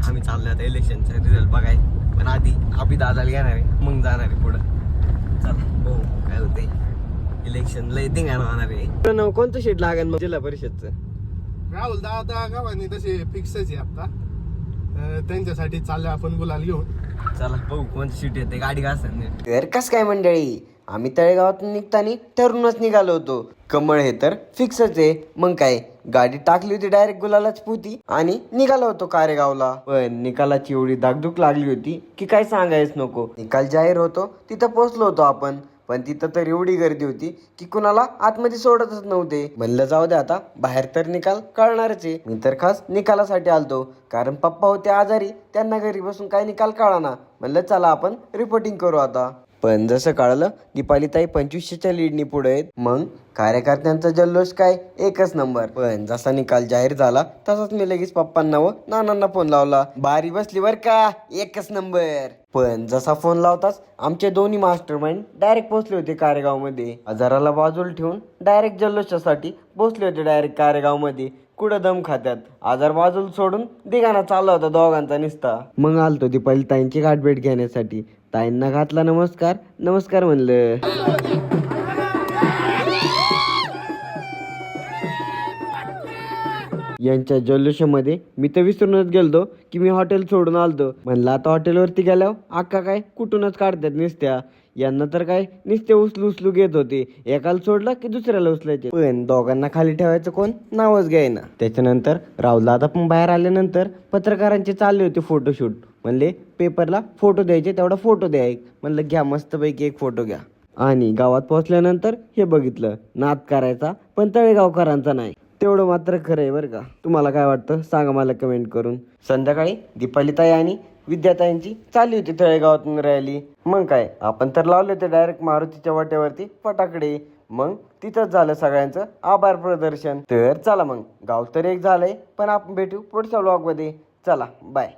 आम्ही चाललो आता इलेक्शनचा रिझल्ट बघाय. पण आधी अभि दादाला घेणार आहे, मग जाणार आहे पुढं. चला हो काय होते. इलेक्शन लय धिंगाणा होणार आहे. कोणतं शीट लागेल मग जिल्हा परिषदचं? राहुल दादा गावाने तसे फिक्सच आहे आता. त्यांच्यासाठी चाललं आपण गुलाल घेऊन. चला बघू कोणती शीट येते. गाडी का असेल नीट. तर कस काय मंडळी, आम्ही तळेगावातून निघताना ठरूनच निघालो होतो. कमळ हे तर फिक्सच आहे. मग काय, गाडी टाकली होती डायरेक्ट गुलालाच पोती आणि निघालो होतो कारेगावला. पण निकालाची एवढी धाकधूक लागली होती की काय सांगायच नको. निकाल जाहीर होतो तिथं पोहोचलो होतो आपण, पण तिथं तर एवढी गर्दी होती की कुणाला आतमध्ये सोडतच नव्हते. म्हणलं जाऊ दे आता, बाहेर तर निकाल कळणारच आहे. मी तर खास निकालासाठी आलतो, कारण पप्पा होते आजारी, त्यांना घरी बसून काय निकाल कळाना. म्हणलं चला आपण रिपोर्टिंग करू आता. पण जसं कळलं दीपालीताई 2500च्या लीडनी पुढे आहेत. मग कार्यकर्त्यांचा जल्लोष काय एकच नंबर. पण जसा निकाल जाहीर झाला तसाच मी लगेच पप्पांना व नानांना फोन लावला. बारी बसली बर का, एकच नंबर. पण जसा फोन लावताच आमचे दोन्ही मास्टर माइंड डायरेक्ट पोहोचले होते कारेगाव मध्ये. आजाराला बाजूला ठेवून डायरेक्ट जल्लोषासाठी पोहोचले होते डायरेक्ट कारेगाव मध्ये. कुठं दम खात्यात, आजार बाजूला सोडून दिगाना चालला होता दोघांचा निसता. मग आलतो दीपाली ताईंची गाठभेट घेण्यासाठी. ताईंना घातला नमस्कार. नमस्कार म्हणलं. यांच्या जल्लोषामध्ये मी तर विसरूनच गेलतो की मी हॉटेल सोडून आलतो. म्हणलं आता हॉटेलवरती गेल्यावर अक्का काय कुठूनच काढतात निसत्या. यांना तर काय निस्ते उचलू घेत होते. एकाला सोडलं की दुसऱ्याला उचलायचे. पण दोघांना खाली ठेवायचं कोण नावच घ्यायना. त्याच्यानंतर राहुल आता पण बाहेर आल्यानंतर पत्रकारांचे चालले होते फोटोशूट. म्हणले पेपरला फोटो द्यायचे, तेवढा फोटो द्या एक. म्हणलं घ्या मस्तपैकी एक फोटो घ्या. आणि गावात पोहोचल्यानंतर हे बघितलं, नाद करायचा पण तळेगावकरांचा नाही. तेवढं मात्र खरं आहे बरं का. तुम्हाला काय वाटतं सांगा मला कमेंट करून. संध्याकाळी दीपालीताई आणि विद्याताईंची चालली होती तळेगावातून रॅली. मग काय, आपण तर लावले होते डायरेक्ट मारुतीच्या वाट्यावरती फटाकडे. मग तिथंच झालं सगळ्यांचं आभार प्रदर्शन. तर चला मग, गाव तर एक झालंय, पण आपण भेटू पुढच्या व्लॉग मध्ये. चला बाय.